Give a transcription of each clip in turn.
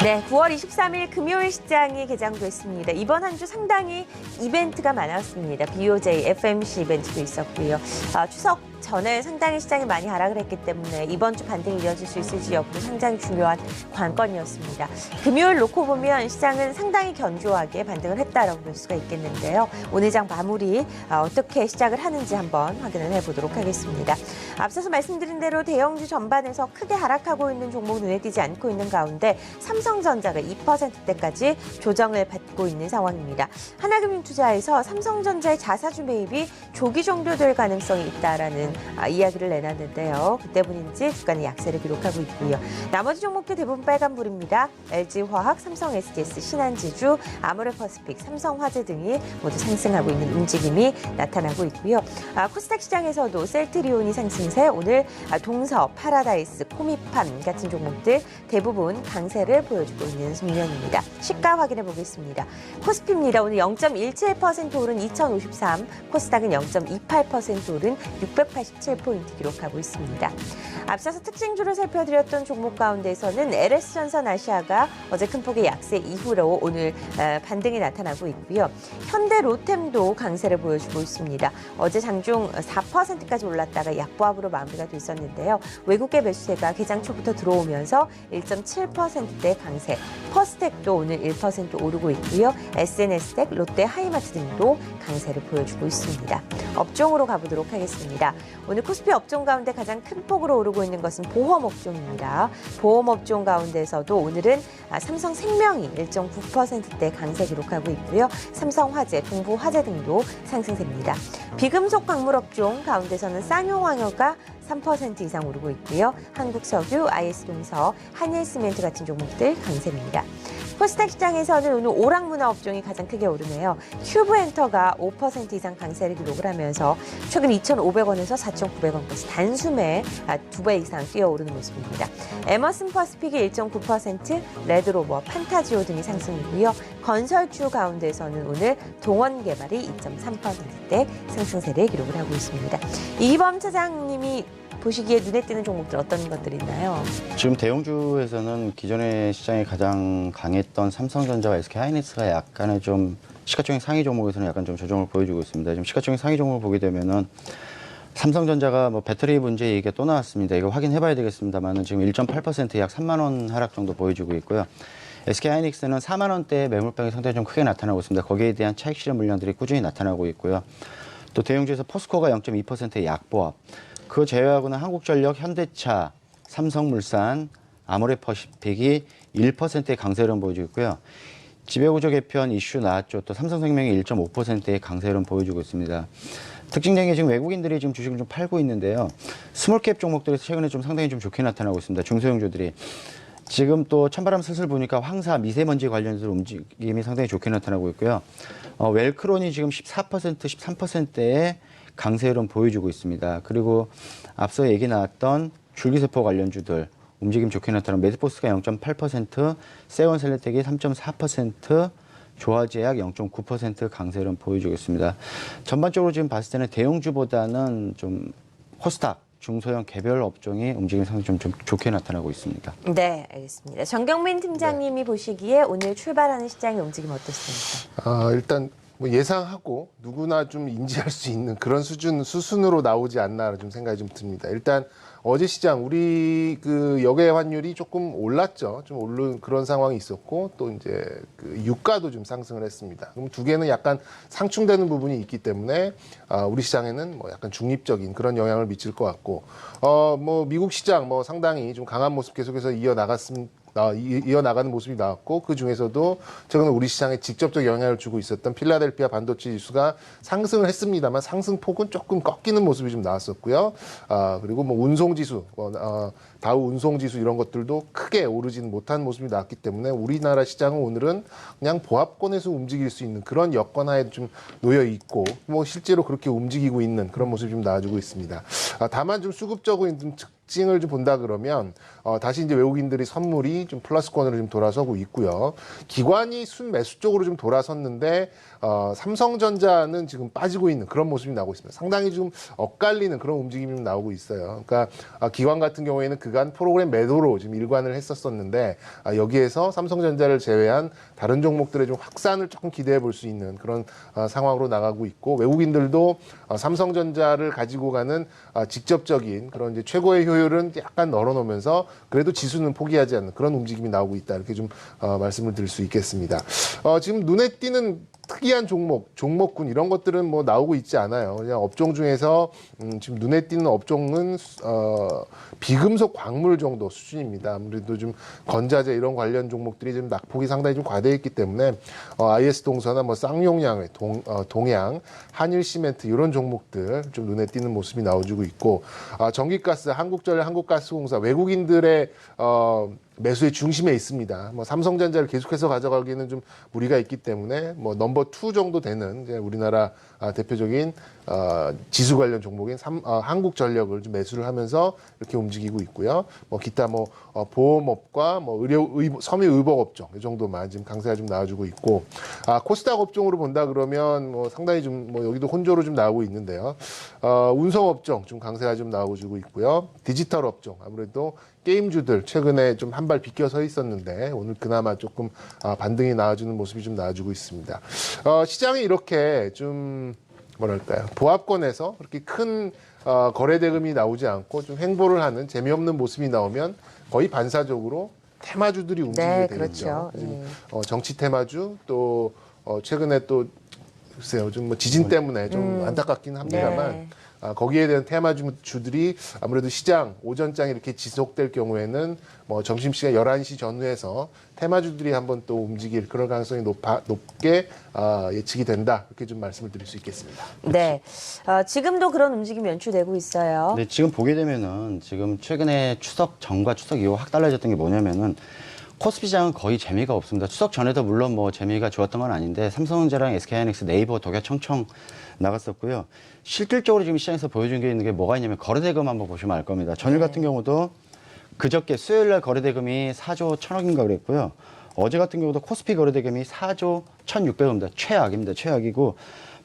네, 9월 23일 금요일 시장이 개장됐습니다. 이번 한 주 상당히 이벤트가 많았습니다. BOJ, FMC 이벤트도 있었고요. 추석 전에 상당히 시장이 많이 하락을 했기 때문에 이번 주 반등이 이어질 수 있을지 여부도 상당히 중요한 관건이었습니다. 금요일 놓고 보면 시장은 상당히 견조하게 반등을 했다라고 볼 수가 있겠는데요. 오늘 장 마무리 어떻게 시작을 하는지 한번 확인을 해보도록 하겠습니다. 앞서서 말씀드린 대로 대형주 전반에서 크게 하락하고 있는 종목 눈에 띄지 않고 있는 가운데 삼성전자가 2%대까지 조정을 받고 있는 상황입니다. 하나금융투자에서 삼성전자의 자사주 매입이 조기 종료될 가능성이 있다라는 이야기를 내놨는데요. 그 때문인지 주가는 약세를 기록하고 있고요. 나머지 종목들 대부분 빨간불입니다. LG화학, 삼성 SDS, 신한지주, 아모레퍼시픽, 삼성화재 등이 모두 상승하고 있는 움직임이 나타나고 있고요. 코스닥 시장에서도 셀트리온이 상승세, 오늘 동서, 파라다이스, 코미팜 같은 종목들 대부분 강세를 보여주고 있는 측면입니다. 시가 확인해 보겠습니다. 코스피입니다. 오늘 0.17% 오른 2053, 코스닥은 0.28% 오른 687포인트 기록하고 있습니다. 앞서서 특징주를 살펴드렸던 종목 가운데서는 LS전선 아시아가 어제 큰 폭의 약세 이후로 오늘 반등이 나타나고 있고요. 현대 로템도 강세를 보여주고 있습니다. 어제 장중 4%까지 올랐다가 약보합으로 마무리가 됐었는데요. 외국계 매수세가 개장 초부터 들어오면서 1.7%대 강세, 퍼스텍도 오늘 1% 오르고 있고요. SNS텍, 롯데, 하이마트 등도 강세를 보여주고 있습니다. 업종으로 가보도록 하겠습니다. 오늘 코스피 업종 가운데 가장 큰 폭으로 오르고 있는 것은 보험 업종입니다. 보험 업종 가운데서도 오늘은 삼성생명이 1.9%대 강세 기록하고 있고요. 삼성화재, 동부화재 등도 상승세입니다. 비금속 광물 업종 가운데서는 쌍용황효가 3% 이상 오르고 있고요. 한국석유, IS동서, 한일시멘트 같은 종목들 강세입니다. 코스닥 시장에서는 오늘 오락문화 업종이 가장 크게 오르네요. 큐브엔터가 5% 이상 강세를 기록을 하면서 최근 2,500원에서 4,900원까지 단숨에 2배 이상 뛰어오르는 모습입니다. 에머슨 퍼시픽이 1.9%, 레드로버, 판타지오 등이 상승이고요. 건설주 가운데서는 오늘 동원개발이 2.3%대 상승세를 기록을 하고 있습니다. 이범 차장님이 보시기에 눈에 띄는 종목들 어떤 것들이 있나요? 지금 대형주에서는 기존의 시장에 가장 강했던 삼성전자와 SK하이닉스가 약간의 좀 시가총액 상위 종목에서는 약간 좀 조정을 보여주고 있습니다. 지금 시가총액 상위 종목을 보게 되면은 삼성전자가 뭐 배터리 문제 얘기가 또 나왔습니다. 이거 확인해봐야 되겠습니다만은 지금 1.8% 약 3만 원 하락 정도 보여주고 있고요. SK하이닉스는 4만 원대 매물방이 상당히 좀 크게 나타나고 있습니다. 거기에 대한 차익 실현 물량들이 꾸준히 나타나고 있고요. 또 대형주에서 포스코가 0.2%의 약보합. 그거 제외하고는 한국전력, 현대차, 삼성물산, 아모레퍼시픽이 1%의 강세를 보여주고 있고요. 지배구조 개편 이슈 나왔죠. 또 삼성생명이 1.5%의 강세를 보여주고 있습니다. 특징적인 게 지금 외국인들이 지금 주식을 좀 팔고 있는데요. 스몰캡 종목들에서 최근에 좀 상당히 좀 좋게 나타나고 있습니다. 중소형주들이. 지금 또 찬바람 슬슬 부니까 황사, 미세먼지 관련해서 움직임이 상당히 좋게 나타나고 있고요. 웰크론이 지금 14%, 13%의 강세 흐름 보여주고 있습니다. 그리고 앞서 얘기 나왔던 줄기세포 관련주들 움직임 좋게 나타나는 메드포스가 0.8%, 세원셀레텍이 3.4%, 조화제약 0.9% 강세 흐름 보여주고 있습니다. 전반적으로 지금 봤을 때는 대형주보다는 좀 코스닥, 중소형 개별 업종이 움직임이 상당히 좀 좋게 나타나고 있습니다. 네, 알겠습니다. 정경민 팀장님이 보시기에 오늘 출발하는 시장의 움직임 어떻습니까? 일단 뭐 예상하고 누구나 좀 인지할 수 있는 그런 수순으로 나오지 않나 좀 생각이 좀 듭니다. 일단 어제 시장 우리 그 역외 환율이 조금 올랐죠. 좀 오른 그런 상황이 있었고 또 이제 그 유가도 좀 상승을 했습니다. 그럼 두 개는 약간 상충되는 부분이 있기 때문에 우리 시장에는 뭐 약간 중립적인 그런 영향을 미칠 것 같고 뭐 미국 시장 뭐 상당히 좀 강한 모습 계속해서 이어나가는 모습이 나왔고 그 중에서도 최근 우리 시장에 직접적 영향을 주고 있었던 필라델피아 반도체 지수가 상승을 했습니다만 상승폭은 조금 꺾이는 모습이 좀 나왔었고요. 그리고 뭐 운송지수, 다우 운송지수 이런 것들도 크게 오르지는 못한 모습이 나왔기 때문에 우리나라 시장은 오늘은 그냥 보합권에서 움직일 수 있는 그런 여건하에 좀 놓여 있고 뭐 실제로 그렇게 움직이고 있는 그런 모습이 좀 나와주고 있습니다. 다만 좀 수급적인 특징을 좀 본다 그러면 다시 이제 외국인들이 선물이 좀 플러스권으로 좀 돌아서고 있고요. 기관이 순매수 쪽으로 좀 돌아섰는데 삼성전자는 지금 빠지고 있는 그런 모습이 나오고 있습니다. 상당히 좀 엇갈리는 그런 움직임이 좀 나오고 있어요. 그러니까 기관 같은 경우에는 그간 프로그램 매도로 지금 일관을 했었었는데 여기에서 삼성전자를 제외한 다른 종목들의 좀 확산을 조금 기대해 볼 수 있는 그런 상황으로 나가고 있고 외국인들도 삼성전자를 가지고 가는 직접적인 그런 이제 최고의 효율은 약간 널어놓으면서 그래도 지수는 포기하지 않는 그런 움직임이 나오고 있다 이렇게 좀 말씀을 드릴 수 있겠습니다. 지금 눈에 띄는 특이한 종목군 이런 것들은 뭐 나오고 있지 않아요. 그냥 업종 중에서 지금 눈에 띄는 업종은 비금속 광물 정도 수준입니다. 아무래도 좀 건자재 이런 관련 종목들이 좀 낙폭이 상당히 좀 과대해 있기 때문에 IS 동서나 뭐 쌍용양의 동양, 한일시멘트 이런 종목들 좀 눈에 띄는 모습이 나와주고 있고 전기가스, 한국전력, 한국가스공사 외국인들의 매수의 중심에 있습니다. 뭐 삼성전자를 계속해서 가져가기에는 좀 무리가 있기 때문에 뭐 넘버 2 정도 되는 이제 우리나라 대표적인 지수 관련 종목인 한국전력을 좀 매수를 하면서 이렇게 움직이고 있고요. 뭐 기타 뭐 보험업과 뭐 섬유의복 업종 이 정도만 지금 강세가 좀 나와주고 있고 코스닥 업종으로 본다 그러면 뭐 상당히 좀 뭐 여기도 혼조로 좀 나오고 있는데요. 운송 업종 좀 강세가 좀 나와주고 있고요. 디지털 업종 아무래도 게임주들 최근에 좀 한 발 비껴 서 있었는데 오늘 그나마 조금 반등이 나와주는 모습이 좀 나와주고 있습니다. 시장이 이렇게 좀 뭐랄까요 보합권에서 그렇게 큰 거래 대금이 나오지 않고 좀 횡보를 하는 재미없는 모습이 나오면 거의 반사적으로 테마주들이 움직이게 되겠죠. 그렇죠. 정치 테마주 또 최근에 또 글쎄요 좀 뭐 지진 때문에 좀 안타깝긴 합니다만. 네. 거기에 대한 테마주들이 아무래도 시장 오전장이 이렇게 지속될 경우에는 뭐 점심시간 11시 전후에서 테마주들이 한번 또 움직일 그런 가능성이 높게 예측이 된다. 이렇게 좀 말씀을 드릴 수 있겠습니다. 네. 지금도 그런 움직임이 연출되고 있어요. 네, 지금 보게 되면은 지금 최근에 추석 전과 추석 이후 확 달라졌던 게 뭐냐면은 코스피 시장은 거의 재미가 없습니다. 추석 전에도 물론 뭐 재미가 좋았던 건 아닌데 삼성전자랑 SK하이닉스, 네이버, 독야 청청 나갔었고요. 실질적으로 지금 시장에서 보여준 게 있는 게 뭐가 있냐면 거래대금 한번 보시면 알 겁니다. 전일 같은 경우도 그저께 수요일 날 거래대금이 4조 1,000억인가 그랬고요. 어제 같은 경우도 코스피 거래대금이 4조 1,600억입니다. 최악입니다. 최악이고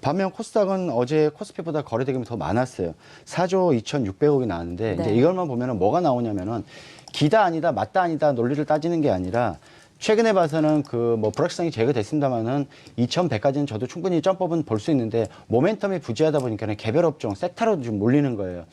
반면 코스닥은 어제 코스피보다 거래대금이 더 많았어요. 4조 2,600억이 나왔는데 네. 이제 이걸만 보면은 뭐가 나오냐면은 기다 아니다 맞다 아니다 논리를 따지는 게 아니라 최근에 봐서는 그 뭐 불확실성이 제거됐습니다만은 2,100까지는 저도 충분히 점법은 볼 수 있는데 모멘텀이 부재하다 보니까는 개별 업종 섹터로 좀 몰리는 거예요.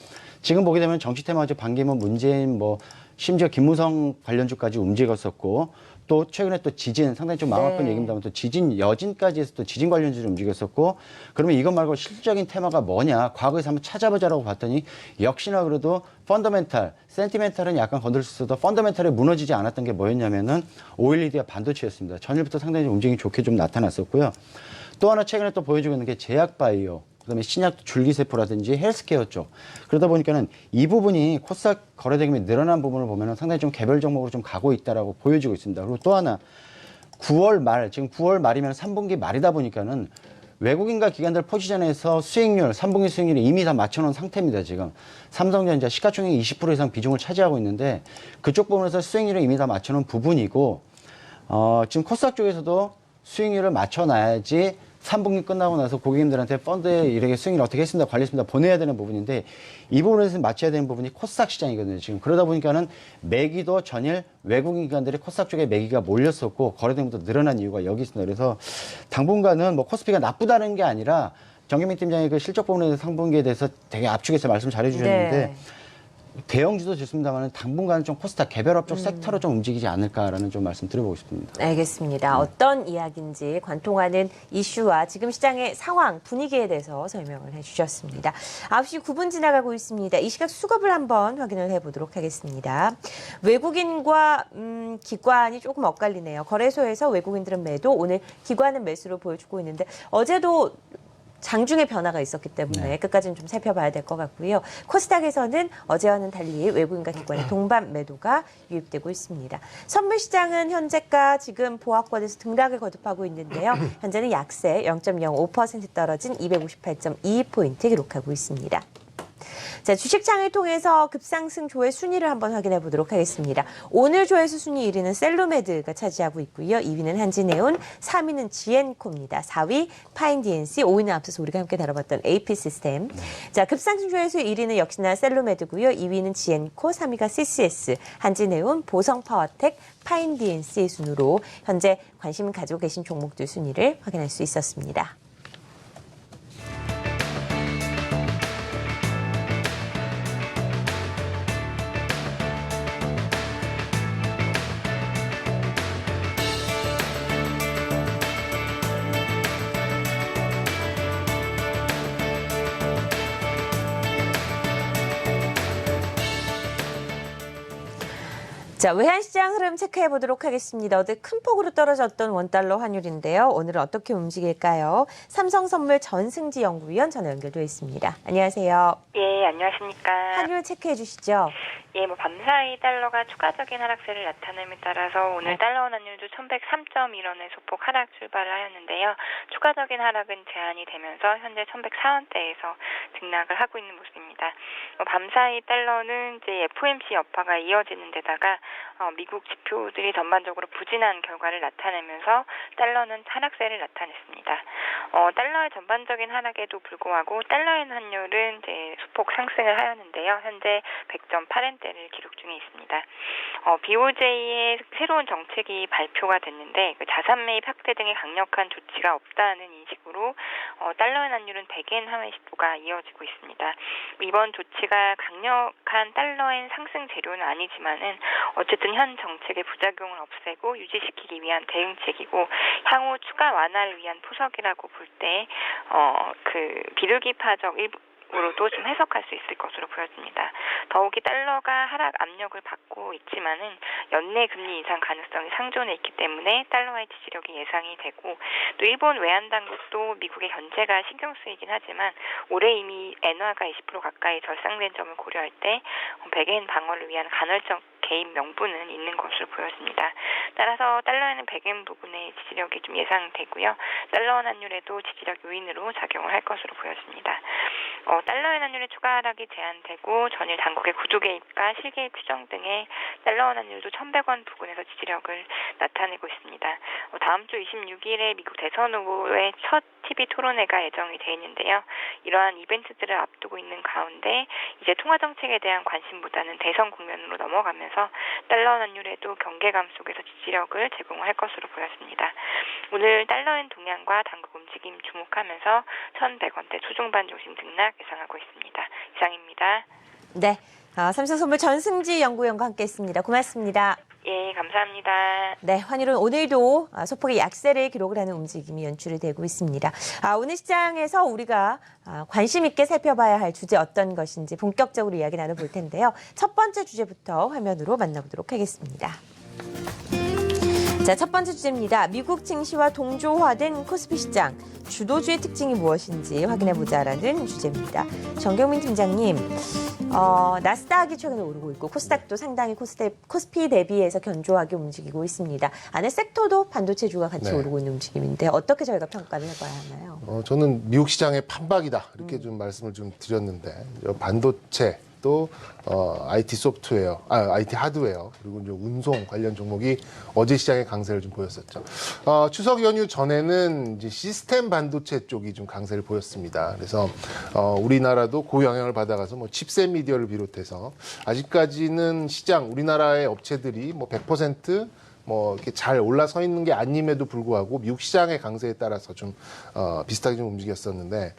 지금 보게 되면 정치 테마주 반기문, 문재인 뭐 심지어 김무성 관련주까지 움직였었고 또 최근에 또 지진 상당히 좀 마음 아픈 네. 얘기입니다만 또 지진 여진까지 해서 또 지진 관련주를 움직였었고 그러면 이것 말고 실질적인 테마가 뭐냐 과거에서 한번 찾아보자라고 봤더니 역시나 그래도 펀더멘탈, 센티멘탈은 약간 건들 수 있어도 펀더멘탈에 무너지지 않았던 게 뭐였냐면은 OLED와 반도체였습니다. 전일부터 상당히 좀 움직임이 좋게 좀 나타났었고요. 또 하나 최근에 또 보여주고 있는 게 제약바이오, 그다음에 신약 줄기세포라든지 헬스케어 쪽. 그러다 보니까는 이 부분이 코스닥 거래대금이 늘어난 부분을 보면은 상당히 좀 개별 종목으로 좀 가고 있다라고 보여지고 있습니다. 그리고 또 하나 9월 말, 지금 9월 말이면 3분기 말이다 보니까는 외국인과 기관들 포지션에서 수익률, 3분기 수익률이 이미 다 맞춰놓은 상태입니다, 지금. 삼성전자 시가총액 20% 이상 비중을 차지하고 있는데 그쪽 부분에서 수익률을 이미 다 맞춰놓은 부분이고, 지금 코스닥 쪽에서도 수익률을 맞춰놔야지 3분기 끝나고 나서 고객님들한테 펀드에 이렇게 수익률 어떻게 했습니다, 관리했습니다 보내야 되는 부분인데 이 부분에서 맞춰야 되는 부분이 코스닥 시장이거든요, 지금. 그러다 보니까는 매기도 전일 외국인 기관들이 코스닥 쪽에 매기가 몰렸었고 거래대금도 늘어난 이유가 여기 있습니다. 그래서 당분간은 뭐 코스피가 나쁘다는 게 아니라 정경민 팀장이 그 실적 부분에 대해서 상분기에 대해서 되게 압축해서 말씀 잘해주셨는데 네. 대형주도 좋습니다만 당분간은 좀 코스닥 개별 업종 섹터로 좀 움직이지 않을까라는 좀 말씀 드려보고 싶습니다. 알겠습니다. 어떤 이야기인지 관통하는 이슈와 지금 시장의 상황, 분위기에 대해서 설명을 해주셨습니다. 9시 9분 지나가고 있습니다. 이 시각 수급을 한번 확인을 해보도록 하겠습니다. 외국인과 기관이 조금 엇갈리네요. 거래소에서 외국인들은 매도, 오늘 기관은 매수로 보여주고 있는데 어제도 장중의 변화가 있었기 때문에 끝까지는 좀 살펴봐야 될 것 같고요. 코스닥에서는 어제와는 달리 외국인과 기관의 동반 매도가 유입되고 있습니다. 선물 시장은 현재가 지금 보합권에서 등락을 거듭하고 있는데요. 현재는 약세 0.05% 떨어진 258.22포인트 기록하고 있습니다. 자, 주식창을 통해서 급상승 조회 순위를 한번 확인해 보도록 하겠습니다. 오늘 조회수 순위 1위는 셀로메드가 차지하고 있고요. 2위는 한진해운, 3위는 지엔코입니다. 4위 파인DNC, 5위는 앞서서 우리가 함께 다뤄봤던 AP시스템. 자, 급상승 조회수 1위는 역시나 셀로메드고요. 2위는 지엔코, 3위가 CCS, 한진해운, 보성파워텍, 파인DNC의 순으로 현재 관심 가지고 계신 종목들 순위를 확인할 수 있었습니다. 자, 외환시장 흐름 체크해 보도록 하겠습니다. 어제 큰 폭으로 떨어졌던 원달러 환율인데요. 오늘은 어떻게 움직일까요? 삼성선물 전승지 연구위원 전화 연결되어 있습니다. 안녕하세요. 예, 안녕하십니까. 환율 체크해 주시죠. 예, 밤사이 달러가 추가적인 하락세를 나타냄에 따라서 오늘 달러 환율도 1103.1원의 소폭 하락 출발을 하였는데요. 추가적인 하락은 제한이 되면서 현재 1104원대에서 등락을 하고 있는 모습입니다. 밤사이 달러는 이제 FOMC 여파가 이어지는 데다가 미국 지표들이 전반적으로 부진한 결과를 나타내면서 달러는 하락세를 나타냈습니다. 달러의 전반적인 하락에도 불구하고 달러엔 환율은 이제 소폭 상승을 하였는데요. 현재 100.8엔대를 기록 중에 있습니다. BOJ의 새로운 정책이 발표가 됐는데 그 자산 매입 확대 등의 강력한 조치가 없다는 인식으로 달러엔 환율은 대개인 하회 시도가 이어지고 있습니다. 이번 조치가 강력한 달러엔 상승 재료는 아니지만은 어쨌든 현 정책의 부작용을 없애고 유지시키기 위한 대응책이고 향후 추가 완화를 위한 포석이라고 볼 때 그 비둘기파적 으로도 좀 해석할 수 있을 것으로 보여집니다. 더욱이 달러가 하락 압력을 받고 있지만은 연내 금리 인상 가능성이 상존해 있기 때문에 달러의 지지력이 예상이 되고 또 일본 외환 당국도 미국의 견제가 신경 쓰이긴 하지만 올해 이미 엔화가 20% 가까이 절상된 점을 고려할 때 백엔 방어를 위한 간헐적 개입 명분은 있는 것으로 보여집니다. 따라서 달러에는 백엔 부분의 지지력이 좀 예상되고요. 달러 환율에도 지지력 요인으로 작용을 할 것으로 보여집니다. 달러의 환율의 추가 하락이 제한되고 전일 당국의 구조 개입과 실개입 규정 등의 달러 환율도 1,100원 부근에서 지지력을 나타내고 있습니다. 다음 주 26일에 미국 대선 후보의 첫 TV 토론회가 예정이 되어 있는데요. 이러한 이벤트들을 앞두고 있는 가운데 이제 통화 정책에 대한 관심보다는 대선 국면으로 넘어가면서 달러 환율에도 경계감 속에서 지지력을 제공할 것으로 보였습니다. 오늘 달러엔 동향과 당국 움직임 주목하면서 1,100원대 초중반 조심 등락 예상하고 있습니다. 이상입니다. 네, 삼성선물 전승지 연구위원과 함께했습니다. 고맙습니다. 예, 감사합니다. 네, 환율은 오늘도 소폭의 약세를 기록을 하는 움직임이 연출이 되고 있습니다. 오늘 시장에서 우리가 관심 있게 살펴봐야 할 주제 어떤 것인지 본격적으로 이야기 나눠볼 텐데요. 첫 번째 주제부터 화면으로 만나보도록 하겠습니다. 자, 첫 번째 주제입니다. 미국 증시와 동조화된 코스피 시장. 주도주의 특징이 무엇인지 확인해보자라는 주제입니다. 정경민 팀장님, 나스닥이 최근에 오르고 있고 코스닥도 상당히 코스피 대비해서 견조하게 움직이고 있습니다. 안에 섹터도 반도체주가 같이 오르고 있는 움직임인데 어떻게 저희가 평가를 해봐야 하나요? 저는 미국 시장의 판박이다 이렇게 좀 말씀을 좀 드렸는데 반도체 또 IT 소프트웨어, IT 하드웨어 그리고 이제 운송 관련 종목이 어제 시장의 강세를 좀 보였었죠. 추석 연휴 전에는 이제 시스템 반도체 쪽이 좀 강세를 보였습니다. 그래서 우리나라도 그 영향을 받아가서 뭐 칩셋 미디어를 비롯해서 아직까지는 시장 우리나라의 업체들이 뭐 100% 뭐 이렇게 잘 올라서 있는 게 아님에도 불구하고 미국 시장의 강세에 따라서 좀 비슷하게 좀 움직였었는데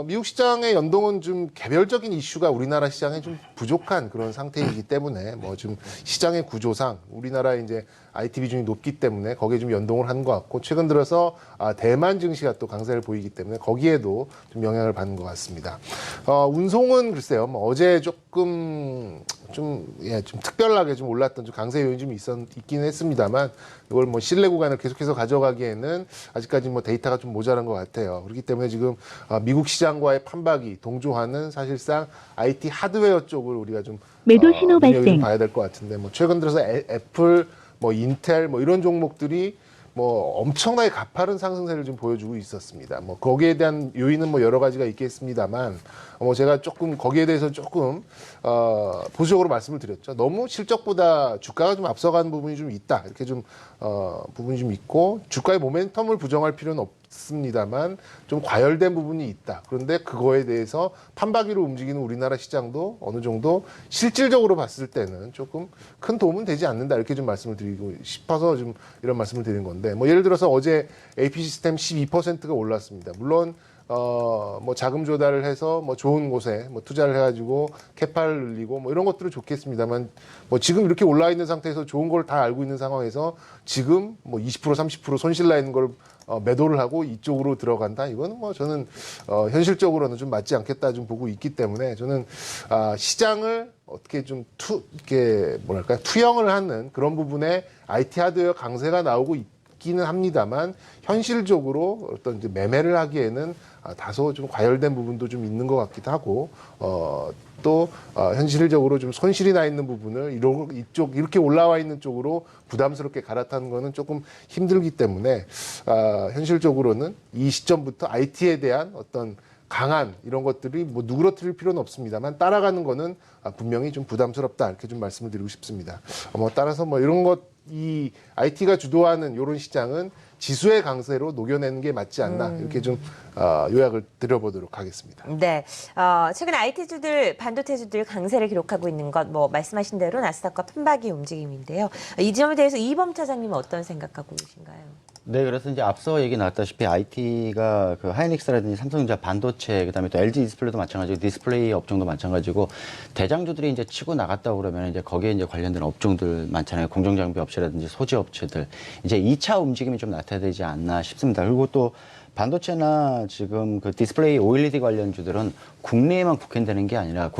미국 시장의 연동은 좀 개별적인 이슈가 우리나라 시장에 좀 부족한 그런 상태이기 때문에 뭐 좀 시장의 구조상 우리나라의 이제 IT 비중이 높기 때문에 거기에 좀 연동을 한 것 같고 최근 들어서 대만 증시가 또 강세를 보이기 때문에 거기에도 좀 영향을 받는 것 같습니다. 운송은 글쎄요, 뭐 어제 조금 좀 특별하게 좀 올랐던 좀 강세 요인이 좀 있긴 했습니다만 이걸 뭐 신뢰 구간을 계속해서 가져가기에는 아직까지 뭐 데이터가 좀 모자란 것 같아요. 그렇기 때문에 지금 미국 시장과의 판박이 동조하는 사실상 IT 하드웨어 쪽을 우리가 좀 매도 신호 발생. 봐야 될 것 같은데 뭐 최근 들어서 애플, 뭐 인텔, 뭐 이런 종목들이 뭐 엄청나게 가파른 상승세를 좀 보여주고 있었습니다. 뭐 거기에 대한 요인은 뭐 여러 가지가 있겠습니다만 뭐 제가 조금 거기에 대해서 조금 보수적으로 말씀을 드렸죠. 너무 실적보다 주가가 좀 앞서가는 부분이 좀 있다. 이렇게 좀 부분이 좀 있고 주가의 모멘텀을 부정할 필요는 없습니다만 좀 과열된 부분이 있다. 그런데 그거에 대해서 판박이로 움직이는 우리나라 시장도 어느 정도 실질적으로 봤을 때는 조금 큰 도움은 되지 않는다. 이렇게 좀 말씀을 드리고 싶어서 좀 이런 말씀을 드리는 건데 뭐 예를 들어서 어제 AP 시스템 12%가 올랐습니다. 물론 뭐 자금 조달을 해서 뭐 좋은 곳에 뭐 투자를 해가지고 캐파를 늘리고 뭐 이런 것들은 좋겠습니다만 뭐 지금 이렇게 올라 있는 상태에서 좋은 걸 다 알고 있는 상황에서 지금 뭐 20% 30% 손실 나 있는 걸 매도를 하고 이쪽으로 들어간다. 이거는 뭐 저는 현실적으로는 좀 맞지 않겠다 좀 보고 있기 때문에 저는 시장을 어떻게 좀 이렇게 뭐랄까 투영을 하는 그런 부분에 IT 하드웨어 강세가 나오고 있기는 합니다만 현실적으로 어떤 이제 매매를 하기에는 다소 좀 과열된 부분도 좀 있는 것 같기도 하고 또 현실적으로 좀 손실이 나 있는 부분을 이쪽 이렇게 올라와 있는 쪽으로 부담스럽게 갈아타는 거는 조금 힘들기 때문에 현실적으로는 이 시점부터 IT에 대한 어떤 강한 이런 것들이 뭐 누그러뜨릴 필요는 없습니다만 따라가는 거는 분명히 좀 부담스럽다 이렇게 좀 말씀을 드리고 싶습니다. 뭐 따라서 뭐 이런 이 IT가 주도하는 이런 시장은 지수의 강세로 녹여내는 게 맞지 않나 이렇게 좀 요약을 드려보도록 하겠습니다. 네, 최근 IT주들, 반도체주들 강세를 기록하고 있는 것, 뭐 말씀하신 대로 나스닥과 판박이 움직임인데요. 이 점에 대해서 이범 차장님은 어떤 생각하고 계신가요? 네, 그래서 이제 앞서 얘기 나왔다시피 IT가 그 하이닉스라든지 삼성전자 반도체, 그다음에 또 LG 디스플레이도 마찬가지고 디스플레이 업종도 마찬가지고 대장주들이 이제 치고 나갔다고 그러면 이제 거기에 이제 관련된 업종들 많잖아요. 공정장비 업체라든지 소재 업체들. 이제 2차 움직임이 좀 나타나지 않나 싶습니다. 그리고 또 반도체나 지금 그 디스플레이 OLED 관련주들은 국내에만 국한되는 게 아니라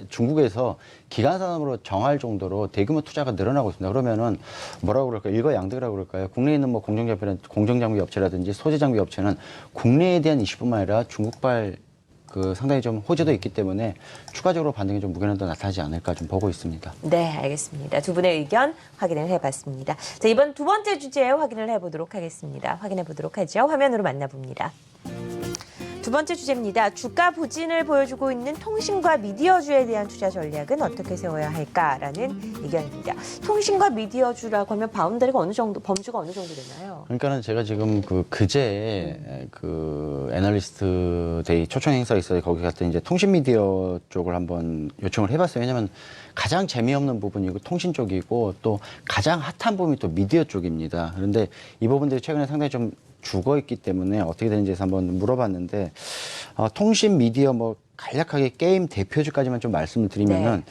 중국에서 기간 산업으로 정할 정도로 대규모 투자가 늘어나고 있습니다. 그러면은 뭐라고 그럴까요? 일거양득이라고 그럴까요? 국내에 있는 뭐 공정장비 업체라든지 소재장비 업체는 국내에 대한 이슈뿐만 아니라 중국발 상당히 좀 호재도 있기 때문에 추가적으로 반등이 좀 무게는 더 나타나지 않을까 좀 보고 있습니다. 네, 알겠습니다. 두 분의 의견 확인을 해봤습니다. 자, 이번 두 번째 주제 확인을 해보도록 하겠습니다. 확인해 보도록 하죠. 화면으로 만나봅니다. 두 번째 주제입니다. 주가 부진을 보여주고 있는 통신과 미디어주에 대한 투자 전략은 어떻게 세워야 할까라는 의견입니다. 통신과 미디어주라고 하면 바운더리가 어느 정도, 범주가 어느 정도 되나요? 그러니까는 제가 지금 그제 애널리스트 데이 초청 행사 있어요. 거기 갔더니 이제 통신 미디어 쪽을 한번 요청을 해봤어요. 왜냐면 가장 재미없는 부분이고 통신 쪽이고 또 가장 핫한 부분이 또 미디어 쪽입니다. 그런데 이 부분들이 최근에 상당히 좀 죽어 있기 때문에 어떻게 되는지 한번 물어봤는데 통신 미디어 뭐 간략하게 게임 대표주까지만 좀 말씀을 드리면은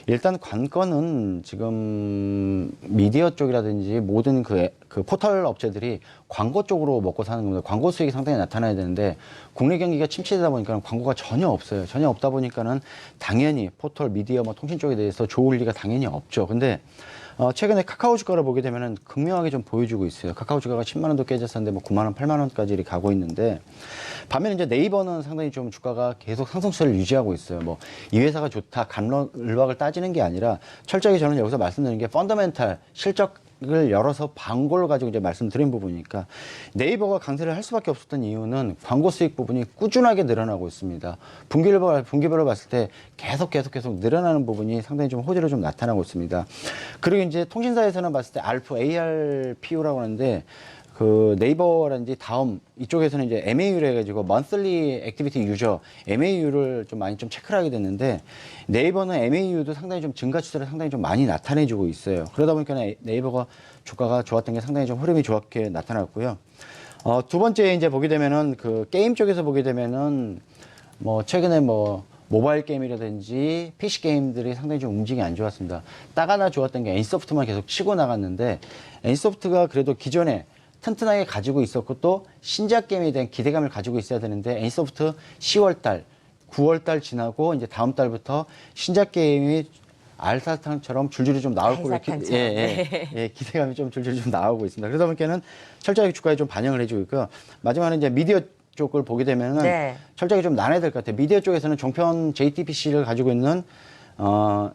일단 관건은 지금 미디어 쪽이라든지 모든 그 포털 업체들이 광고 쪽으로 먹고 사는 겁니다. 광고 수익이 상당히 나타나야 되는데 국내 경기가 침체되다 보니까 광고가 전혀 없어요. 전혀 없다 보니까는 당연히 포털 미디어 뭐 통신 쪽에 대해서 좋을 리가 당연히 없죠. 근데 최근에 카카오 주가를 보게 되면은 극명하게 좀 보여주고 있어요. 카카오 주가가 10만 원도 깨졌었는데 뭐 9만 원, 8만 원까지 이렇게 가고 있는데 반면에 이제 네이버는 상당히 좀 주가가 계속 상승세를 유지하고 있어요. 뭐 이 회사가 좋다, 감론을박을 따지는 게 아니라 철저히 저는 여기서 말씀드리는 게 펀더멘탈 실적을 열어서 광고를 가지고 이제 말씀드린 부분이니까 네이버가 강세를 할 수밖에 없었던 이유는 광고 수익 부분이 꾸준하게 늘어나고 있습니다. 분기별로 봤을 때 계속 늘어나는 부분이 상당히 좀 호재로 좀 나타나고 있습니다. 그리고 이제 통신사에서는 봤을 때 ARPU라고 하는데 그 네이버라든지 다음 이쪽에서는 이제 MAU를 해가지고 Monthly Activity User MAU를 좀 많이 좀 체크를 하게 됐는데 네이버는 MAU도 상당히 좀 증가 추세를 상당히 좀 많이 나타내주고 있어요. 그러다 보니까 네이버가 주가가 좋았던 게 상당히 좀 흐름이 좋게 나타났고요. 두 번째 이제 보게 되면은 그 게임 쪽에서 보게 되면은 뭐 최근에 뭐 모바일 게임이라든지 PC 게임들이 상당히 좀 움직임이 안 좋았습니다. 딱 하나 좋았던 게 NC소프트만 계속 치고 나갔는데 NC소프트가 그래도 기존에 튼튼하게 가지고 있었고 또 신작 게임에 대한 기대감을 가지고 있어야 되는데 NC소프트 10월달, 9월달 지나고 이제 다음 달부터 신작 게임이 알사탕처럼 줄줄이 좀 나올 거고 이렇게 기대감이 좀 줄줄이 좀 나오고 있습니다. 그러다 보니까는 철저하게 주가에 좀 반영을 해주고 있고요. 마지막으로 이제 미디어 쪽을 보게 되면은 철저하게 좀 나눠야 될 것 같아요. 미디어 쪽에서는 종편 JTBC를 가지고 있는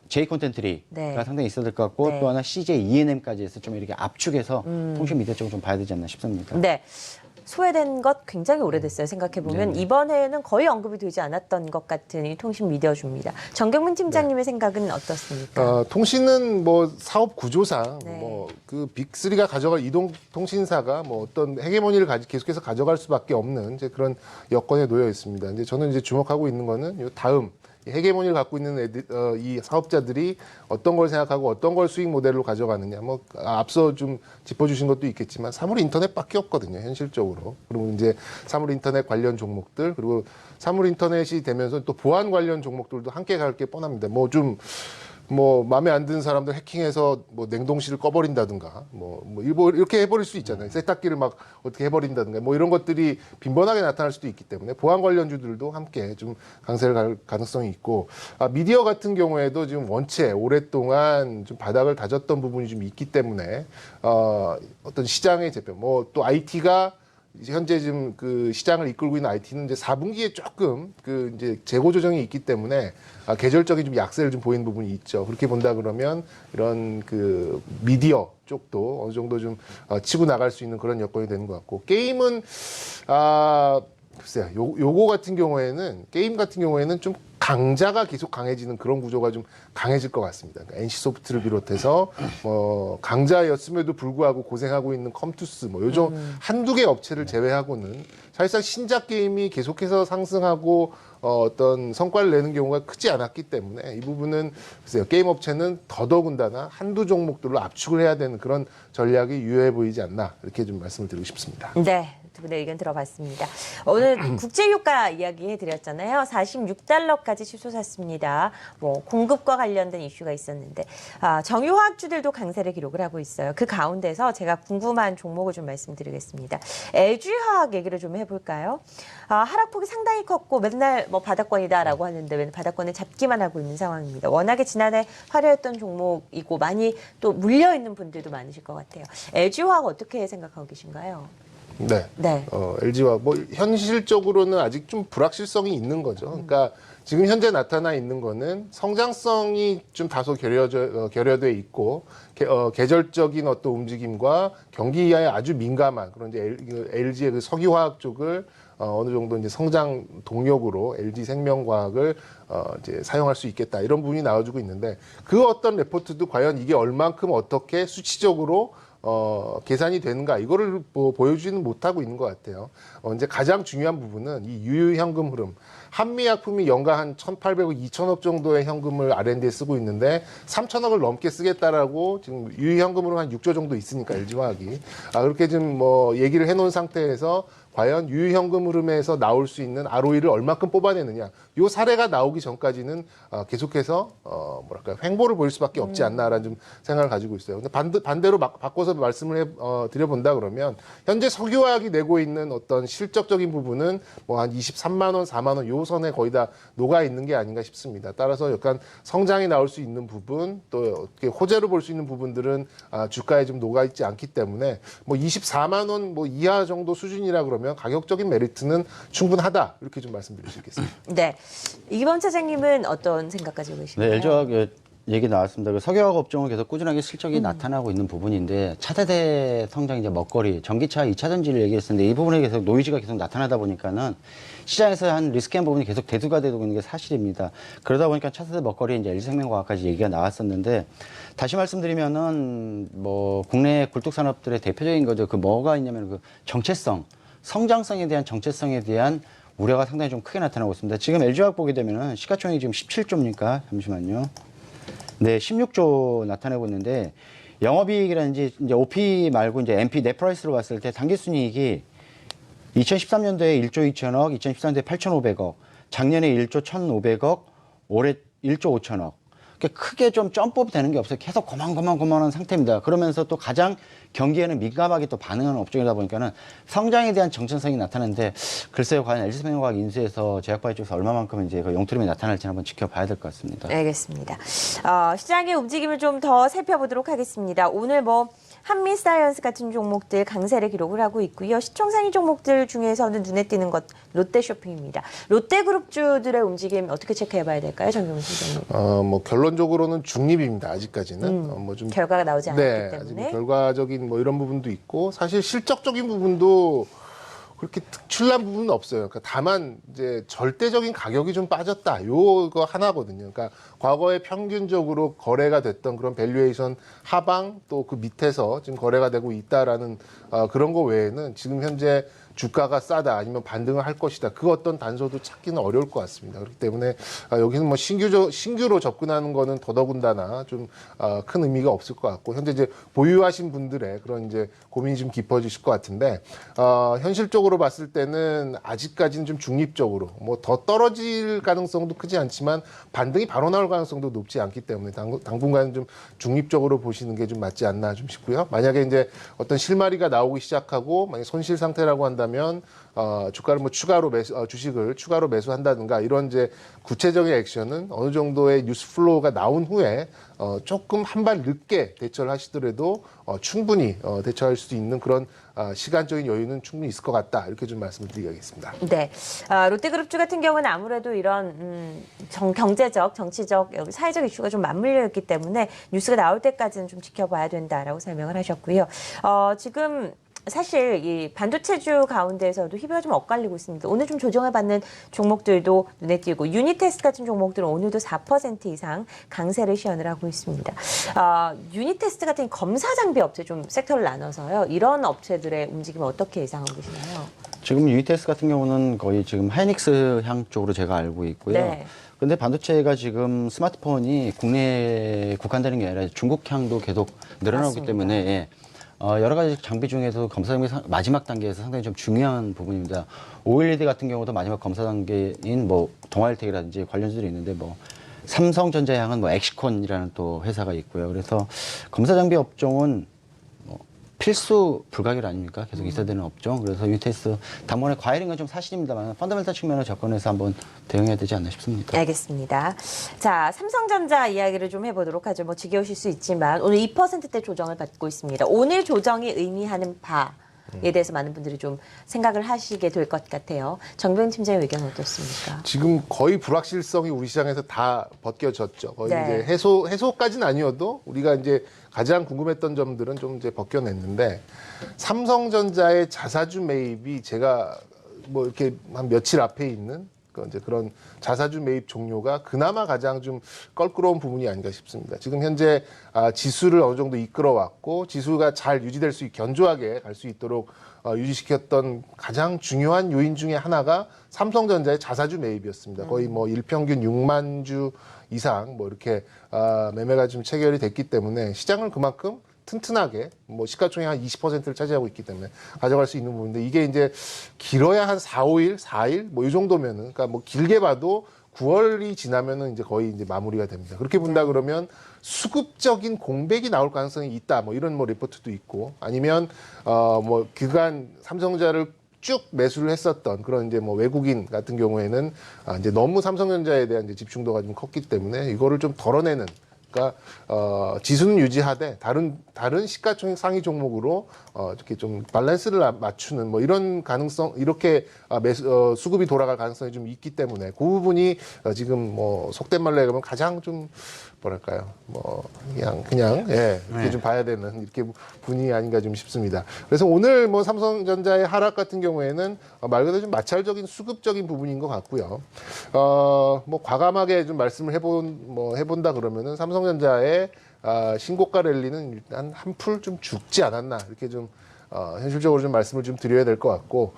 J 콘텐트리가 네. 상당히 있어야 될 것 같고 네. 또 하나 CJ ENM까지 해서 좀 이렇게 압축해서 통신 미디어 쪽을 좀 봐야 되지 않나 싶습니다. 네. 소외된 것 굉장히 오래됐어요. 생각해보면 네. 이번 해에는 거의 언급이 되지 않았던 것 같은 이 통신 미디어주입니다. 정경문 팀장님의 생각은 어떻습니까? 통신은 뭐 사업 구조상 네. 뭐 그 빅3가 가져갈 이동 통신사가 뭐 어떤 헤게모니를 계속해서 가져갈 수밖에 없는 이제 그런 여건에 놓여 있습니다. 이제 저는 이제 주목하고 있는 거는 요 다음 이 헤게모니를 갖고 있는 이 사업자들이 어떤 걸 생각하고 어떤 걸 수익 모델로 가져가느냐. 뭐 앞서 좀 짚어주신 것도 있겠지만 사물 인터넷밖에 없거든요, 현실적으로. 그리고 이제 사물 인터넷 관련 종목들 그리고 사물 인터넷이 되면서 또 보안 관련 종목들도 함께 갈 게 뻔합니다. 뭐 마음에 안 드는 사람들 해킹해서 뭐 냉동실을 꺼버린다든가 뭐 이렇게 해버릴 수 있잖아요. 세탁기를 막 어떻게 해버린다든가 뭐 이런 것들이 빈번하게 나타날 수도 있기 때문에 보안 관련주들도 함께 좀 강세를 갈 가능성이 있고 미디어 같은 경우에도 지금 원체 오랫동안 좀 바닥을 다졌던 부분이 좀 있기 때문에 어떤 시장의 재편 뭐 또 IT가 이제 현재 지금 그 시장을 이끌고 있는 IT는 이제 4분기에 조금 그 이제 재고 조정이 있기 때문에 계절적인 좀 약세를 좀 보이는 부분이 있죠. 그렇게 본다 그러면 이런 그 미디어 쪽도 어느 정도 좀 치고 나갈 수 있는 그런 여건이 되는 것 같고 게임은 글쎄요. 요거 같은 경우에는 게임 같은 경우에는 좀 강자가 계속 강해지는 그런 구조가 좀 강해질 것 같습니다. 그러니까 NC소프트를 비롯해서 강자였음에도 불구하고 고생하고 있는 컴투스 뭐 요즘 한두 개 업체를 제외하고는 사실상 신작 게임이 계속해서 상승하고 어떤 성과를 내는 경우가 크지 않았기 때문에 이 부분은 글쎄요. 게임 업체는 더더군다나 한두 종목들로 압축을 해야 되는 그런 전략이 유효해 보이지 않나 이렇게 좀 말씀을 드리고 싶습니다. 네. 두 분의 의견 들어봤습니다. 오늘 국제유가 이야기해드렸잖아요. 46달러까지 치솟았습니다. 뭐 공급과 관련된 이슈가 있었는데 정유화학주들도 강세를 기록을 하고 있어요. 그 가운데서 제가 궁금한 종목을 좀 말씀드리겠습니다. LG화학 얘기를 좀 해볼까요? 하락폭이 상당히 컸고 맨날 뭐 바닥권이다라고 하는데 왜 바닥권을 잡기만 하고 있는 상황입니다. 워낙에 지난해 화려했던 종목이고 많이 또 물려있는 분들도 많으실 것 같아요. LG화학 어떻게 생각하고 계신가요? 네. 네. LG화 뭐 현실적으로는 아직 좀 불확실성이 있는 거죠. 그러니까 지금 현재 나타나 있는 거는 성장성이 좀 다소 결여돼 있고 계절적인 어떤 움직임과 경기에 아주 민감한 그런 이제 LG의 그 석유화학 쪽을 어느 정도 이제 성장 동력으로 LG 생명과학을 이제 사용할 수 있겠다 이런 부분이 나와주고 있는데 그 어떤 레포트도 과연 이게 얼만큼 어떻게 수치적으로 계산이 되는가 이거를 보여주지는 못하고 있는 것 같아요. 이제 가장 중요한 부분은 이 유효현금 흐름. 한미약품이 연간 한 1,800억, 2,000억 정도의 현금을 R&D에 쓰고 있는데 3,000억을 넘게 쓰겠다라고 지금 유효현금으로 한 6조 정도 있으니까 LG화학이 그렇게 좀 얘기를 해놓은 상태에서 과연 유효현금 흐름에서 나올 수 있는 ROE를 얼마큼 뽑아내느냐. 이 사례가 나오기 전까지는 계속해서 횡보를 보일 수밖에 없지 않나라는 좀 생각을 가지고 있어요. 근데 반대로 바꿔서 말씀을 드려본다 그러면 현재 석유화학이 내고 있는 어떤 실적적인 부분은 뭐 한 23만 원, 4만 원 요 선에 거의 다 녹아 있는 게 아닌가 싶습니다. 따라서 약간 성장이 나올 수 있는 부분 또 호재로 볼 수 있는 부분들은 주가에 좀 녹아 있지 않기 때문에 뭐 24만 원 뭐 이하 정도 수준이라 그러면 가격적인 메리트는 충분하다 이렇게 좀 말씀드릴 수 있겠습니다. 네. 이기범 차장님은 어떤 생각 가지고 계신가요? 네, LG화학 얘기 나왔습니다. 그 석유화학 업종은 계속 꾸준하게 실적이 나타나고 있는 부분인데 차세대 성장 이제 먹거리, 전기차 2차 전지를 얘기했었는데 이 부분에 계속 노이즈가 계속 나타나다 보니까는 시장에서 한 리스크한 부분이 계속 대두가 되고 있는 게 사실입니다. 그러다 보니까 차세대 먹거리 이제 LG생명과학까지 얘기가 나왔었는데 다시 말씀드리면은 뭐 국내 굴뚝산업들의 대표적인 거죠. 그 뭐가 있냐면 그 정체성, 성장성에 대한 정체성에 대한 우려가 상당히 좀 크게 나타나고 있습니다. 지금 LG화학 보게 되면은 시가총액이 지금 17조입니까? 잠시만요. 네, 16조 나타내고 있는데 영업이익이라든지 이제 OP 말고 이제 NP 넷프라이스로 봤을 때 당기순이익이 2013년도에 1조 2천억, 2014년도에 8,500억, 작년에 1조 1,500억, 올해 1조 5천억. 크게 좀 점프업 되는 게 없어요. 계속 고만고만한 상태입니다. 그러면서 또 가장 경기에는 민감하게 또 반응하는 업종이다 보니까는 성장에 대한 정체성이 나타나는데 글쎄요, 과연 LG생명과학 인수해서 제약바이오 쪽에서 얼마만큼 이제 그 용투림이 나타날지 한번 지켜봐야 될 것 같습니다. 알겠습니다. 시장의 움직임을 좀 더 살펴보도록 하겠습니다. 오늘 뭐 한미사이언스 같은 종목들 강세를 기록을 하고 있고요. 시총상위 종목들 중에서는 눈에 띄는 것 롯데쇼핑입니다. 롯데그룹주들의 움직임 어떻게 체크해봐야 될까요, 정경훈 선생님? 뭐 결론적으로는 중립입니다. 아직까지는 뭐 좀 결과가 나오지 않았기 네, 아직 때문에. 결과적인 뭐 이런 부분도 있고 사실 실적적인 부분도 그렇게 특출난 부분은 없어요. 그러니까 다만 이제 절대적인 가격이 좀 빠졌다. 요거 하나거든요. 그러니까 과거에 평균적으로 거래가 됐던 그런 밸류에이션 하방 또 그 밑에서 지금 거래가 되고 있다라는 그런 거 외에는 지금 현재 주가가 싸다 아니면 반등을 할 것이다. 그 어떤 단서도 찾기는 어려울 것 같습니다. 그렇기 때문에 여기는 뭐 신규로 접근하는 거는 더더군다나 좀 큰 의미가 없을 것 같고 현재 이제 보유하신 분들의 그런 이제 고민이 좀 깊어지실 것 같은데 현실적으로 봤을 때는 아직까지는 좀 중립적으로 뭐 더 떨어질 가능성도 크지 않지만 반등이 바로 나올 가능성도 높지 않기 때문에 당분간은 좀 중립적으로 보시는 게 좀 맞지 않나 좀 싶고요. 만약에 이제 어떤 실마리가 나오기 시작하고 만약 손실 상태라고 한다면 주가를 뭐 주식을 추가로 매수한다든가 이런 이제 구체적인 액션은 어느 정도의 뉴스 플로우가 나온 후에 조금 한 발 늦게 대처를 하시더라도 충분히 대처할 수 있는 그런 시간적인 여유는 충분히 있을 것 같다. 이렇게 좀 말씀을 드리겠습니다. 네, 롯데그룹주 같은 경우는 아무래도 이런 경제적, 정치적, 사회적 이슈가 좀 맞물려 있기 때문에 뉴스가 나올 때까지는 좀 지켜봐야 된다라고 설명을 하셨고요. 지금 사실 이 반도체주 가운데에서도 희비가 좀 엇갈리고 있습니다. 오늘 좀 조정해받는 종목들도 눈에 띄고 유니테스트 같은 종목들은 오늘도 4% 이상 강세를 시연을 하고 있습니다. 유니테스트 같은 검사 장비 업체 좀 섹터를 나눠서요. 이런 업체들의 움직임을 어떻게 예상하고 계시나요? 지금 유니테스 같은 경우는 거의 지금 하이닉스 향 쪽으로 제가 알고 있고요. 네. 근데 반도체가 지금 스마트폰이 국내에 국한되는 게 아니라 중국 향도 계속 늘어나기 맞습니다. 때문에 예. 여러 가지 장비 중에서 검사 장비 마지막 단계에서 상당히 좀 중요한 부분입니다. OLED 같은 경우도 마지막 검사 단계인 뭐 동아일텍이라든지 관련주들이 있는데 뭐 삼성전자 향은 뭐 엑시콘이라는 또 회사가 있고요. 그래서 검사 장비 업종은 뭐 필수 불가결 아닙니까? 계속 있어야 되는 업종. 그래서 유니테스 단번에 과열인 건 좀 사실입니다만 펀더멘탈 측면으로 접근해서 한번 대응해야 되지 않나 싶습니다. 알겠습니다. 자, 삼성전자 이야기를 좀 해보도록 하죠. 뭐 지겨우실 수 있지만 오늘 2%대 조정을 받고 있습니다. 오늘 조정이 의미하는 바에 대해서 많은 분들이 좀 생각을 하시게 될 것 같아요. 정병 팀장의 의견은 어떻습니까? 지금 거의 불확실성이 우리 시장에서 다 벗겨졌죠. 거의 네. 이제 해소까지는 아니어도 우리가 이제 가장 궁금했던 점들은 좀 이제 벗겨냈는데 삼성전자의 자사주 매입이 제가 뭐 이렇게 한 며칠 앞에 있는 이제 그런 자사주 매입 종료가 그나마 가장 좀 껄끄러운 부분이 아닌가 싶습니다. 지금 현재 지수를 어느 정도 이끌어왔고 지수가 잘 유지될 수 견조하게 갈 수 있도록 유지시켰던 가장 중요한 요인 중에 하나가 삼성전자의 자사주 매입이었습니다. 거의 뭐 일평균 6만 주 이상 뭐 이렇게 매매가 좀 체결이 됐기 때문에 시장을 그만큼 튼튼하게 뭐 시가총액 한 20%를 차지하고 있기 때문에 가져갈 수 있는 부분인데 이게 이제 길어야 한 4일 뭐 이 정도면은 그러니까 뭐 길게 봐도 9월이 지나면은 이제 거의 이제 마무리가 됩니다. 그렇게 본다 그러면 수급적인 공백이 나올 가능성이 있다. 뭐 이런 뭐 리포트도 있고 아니면 뭐 그간 삼성전자를 쭉 매수를 했었던 그런 이제 뭐 외국인 같은 경우에는 이제 너무 삼성전자에 대한 이제 집중도가 좀 컸기 때문에 이거를 좀 덜어내는 그러니까 지수는 유지하되 다른 시가총액 상위 종목으로 이렇게 좀 밸런스를 맞추는 뭐 이런 가능성 이렇게 수급이 돌아갈 가능성이 좀 있기 때문에 그 부분이 지금 뭐 속된 말로 얘기하면 가장 좀 뭐랄까요 뭐 그냥 예 이렇게 좀 봐야 되는 이렇게 분위기 아닌가 좀 싶습니다. 그래서 오늘 뭐 삼성전자의 하락 같은 경우에는 말 그대로 좀 마찰적인 수급적인 부분인 것 같고요. 뭐 과감하게 좀 말씀을 해본다 그러면은 삼성전자의 신고가 랠리는 일단 한풀 좀 죽지 않았나 이렇게 좀 현실적으로 좀 말씀을 좀 드려야 될 것 같고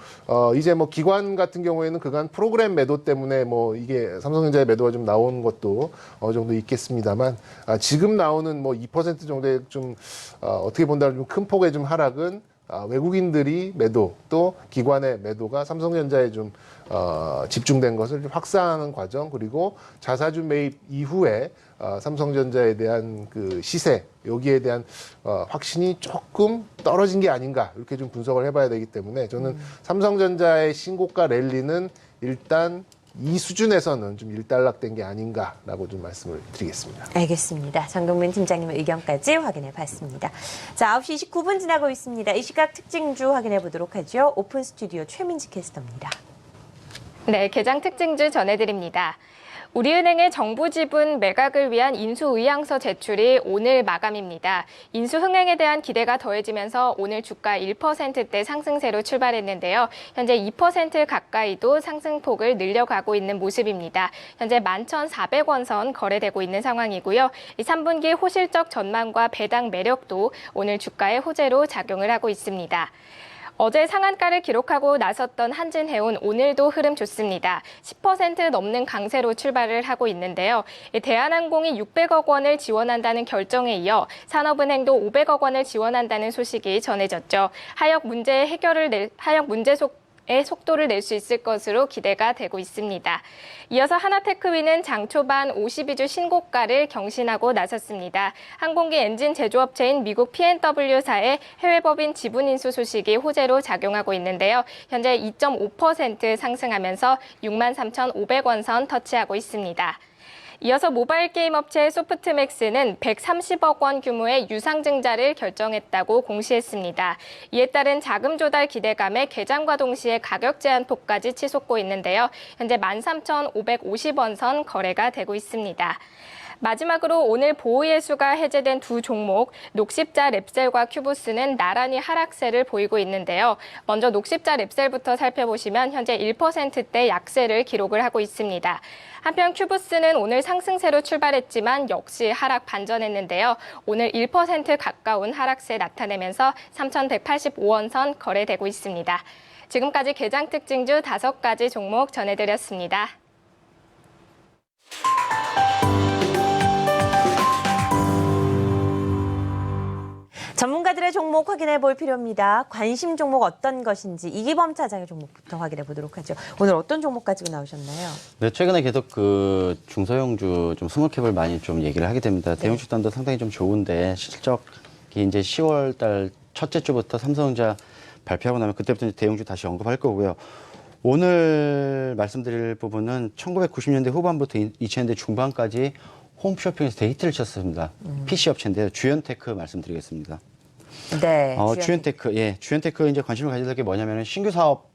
이제 뭐 기관 같은 경우에는 그간 프로그램 매도 때문에 뭐 이게 삼성전자의 매도가 좀 나온 것도 어느 정도 있겠습니다만 지금 나오는 뭐 2% 정도의 좀 어떻게 본다면 좀 큰 폭의 좀 하락은 외국인들이 매도 또 기관의 매도가 삼성전자에 좀 집중된 것을 좀 확산하는 과정 그리고 자사주 매입 이후에 삼성전자에 대한 그 시세 여기에 대한 확신이 조금 떨어진 게 아닌가 이렇게 좀 분석을 해봐야 되기 때문에 저는 삼성전자의 신고가 랠리는 일단 이 수준에서는 좀 일단락된 게 아닌가라고 좀 말씀을 드리겠습니다. 알겠습니다. 정동민 팀장님의 의견까지 확인해 봤습니다. 자, 9시 29분 지나고 있습니다. 이 시각 특징주 확인해 보도록 하죠. 오픈 스튜디오 최민지 캐스터입니다. 네, 개장 특징주 전해드립니다. 우리은행의 정부 지분 매각을 위한 인수 의향서 제출이 오늘 마감입니다. 인수 흥행에 대한 기대가 더해지면서 오늘 주가 1%대 상승세로 출발했는데요. 현재 2% 가까이도 상승폭을 늘려가고 있는 모습입니다. 현재 11,400원 선 거래되고 있는 상황이고요. 3분기 호실적 전망과 배당 매력도 오늘 주가의 호재로 작용을 하고 있습니다. 어제 상한가를 기록하고 나섰던 한진해운 오늘도 흐름 좋습니다. 10% 넘는 강세로 출발을 하고 있는데요. 대한항공이 600억 원을 지원한다는 결정에 이어 산업은행도 500억 원을 지원한다는 소식이 전해졌죠. 하역 문제 의 속도를 낼 수 있을 것으로 기대가 되고 있습니다. 이어서 하나테크위는 장 초반 52주 신고가를 경신하고 나섰습니다. 항공기 엔진 제조업체인 미국 P&W사의 해외법인 지분 인수 소식이 호재로 작용하고 있는데요. 현재 2.5% 상승하면서 63,500원 선 터치하고 있습니다. 이어서 모바일 게임 업체 소프트맥스는 130억 원 규모의 유상증자를 결정했다고 공시했습니다. 이에 따른 자금 조달 기대감에 개장과 동시에 가격 제한폭까지 치솟고 있는데요. 현재 13,550원 선 거래가 되고 있습니다. 마지막으로 오늘 보호예수가 해제된 두 종목, 녹십자 랩셀과 큐브스는 나란히 하락세를 보이고 있는데요. 먼저 녹십자 랩셀부터 살펴보시면 현재 1%대 약세를 기록을 하고 있습니다. 한편 큐브스는 오늘 상승세로 출발했지만 역시 하락 반전했는데요. 오늘 1% 가까운 하락세 나타내면서 3,185원 선 거래되고 있습니다. 지금까지 개장 특징주 5가지 종목 전해드렸습니다. 전문가들의 종목 확인해 볼 필요입니다. 관심 종목 어떤 것인지 이기범 차장의 종목부터 확인해 보도록 하죠. 오늘 어떤 종목 가지고 나오셨나요? 네, 최근에 계속 그 중소형주 좀 스몰캡을 많이 좀 얘기를 하게 됩니다. 대형 집단도 상당히 좀 좋은데 실적이 이제 10월 달 첫째 주부터 삼성전자 발표하고 나면 그때부터 이제 대형주 다시 언급할 거고요. 오늘 말씀드릴 부분은 1990년대 후반부터 2000년대 중반까지 홈쇼핑에서 데이트를 쳤습니다. PC 업체인데요. 주연테크 말씀드리겠습니다. 네. 주연테크 이제 관심을 가져야 될 게 뭐냐면 신규 사업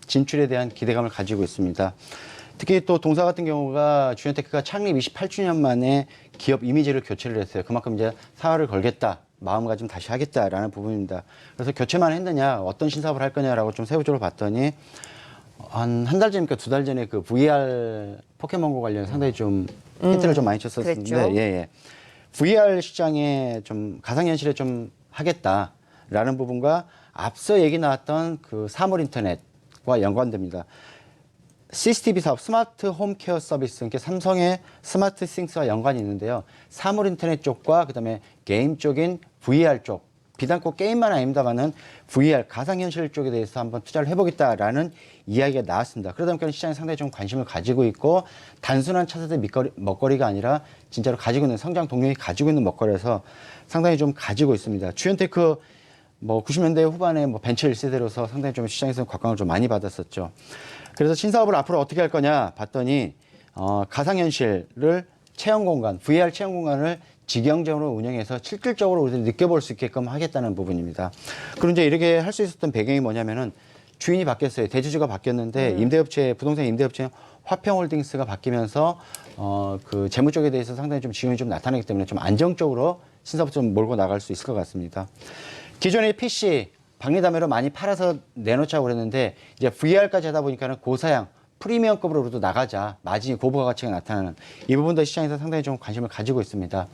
진출에 대한 기대감을 가지고 있습니다. 특히 또 동사 같은 경우가 주연테크가 창립 28주년 만에 기업 이미지를 교체를 했어요. 그만큼 이제 사활을 걸겠다. 마음가짐 다시 하겠다라는 부분입니다. 그래서 교체만 했느냐, 어떤 신사업을 할 거냐라고 좀 세부적으로 봤더니 한 달 전이니까 2달 전에 그 VR 포켓몬고 관련 상당히 좀 힌트를 좀 많이 줬었는데, VR 시장에 좀 가상현실에 좀 하겠다라는 부분과 앞서 얘기 나왔던 그 사물 인터넷과 연관됩니다. CCTV 사업, 스마트 홈 케어 서비스, 그러니까 삼성의 스마트 싱스와 연관이 있는데요. 사물 인터넷 쪽과 그다음에 게임 쪽인 VR 쪽, 비단 꼭 게임만 아닙니다만은 VR 가상현실 쪽에 대해서 한번 투자를 해보겠다라는 이야기가 나왔습니다. 그러다 보니까 시장에 상당히 좀 관심을 가지고 있고 단순한 차세대 먹거리가 아니라 진짜로 가지고 있는 성장 동력이 가지고 있는 먹거리에서 상당히 좀 가지고 있습니다. 주연테크 뭐 90년대 후반에 뭐 벤처 1세대로서 상당히 좀 시장에서 곽광을 좀 많이 받았었죠. 그래서 신사업을 앞으로 어떻게 할 거냐 봤더니 가상현실을 체험 공간, VR 체험 공간을 직영적으로 운영해서 실질적으로 우리들이 느껴볼 수 있게끔 하겠다는 부분입니다. 그럼 이제 이렇게 할 수 있었던 배경이 뭐냐면은 주인이 바뀌었어요. 대주주가 바뀌었는데 임대업체, 부동산 임대업체 화평홀딩스가 바뀌면서 그 재무 쪽에 대해서 상당히 좀 지원이 좀 나타나기 때문에 좀 안정적으로 신사업 좀 몰고 나갈 수 있을 것 같습니다. 기존의 PC 박리담회로 많이 팔아서 내놓자고 그랬는데 이제 VR까지 하다 보니까는 고사양 프리미엄급으로도 나가자, 마진이 고부가 가치가 나타나는 이 부분도 시장에서 상당히 좀 관심을 가지고 있습니다.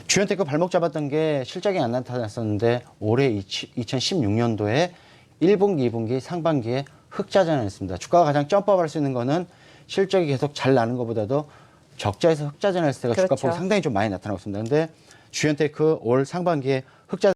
주연테크 발목 잡았던 게 실적이 안 나타났었는데 올해 2016년도에 1분기, 2분기, 상반기에 흑자전환 했습니다. 주가가 가장 점프업 할 수 있는 거는 실적이 계속 잘 나는 것보다도 적자에서 흑자전환 했을 때가 그렇죠. 주가폭이 상당히 좀 많이 나타나고 있습니다. 근데 주연테크 올 상반기에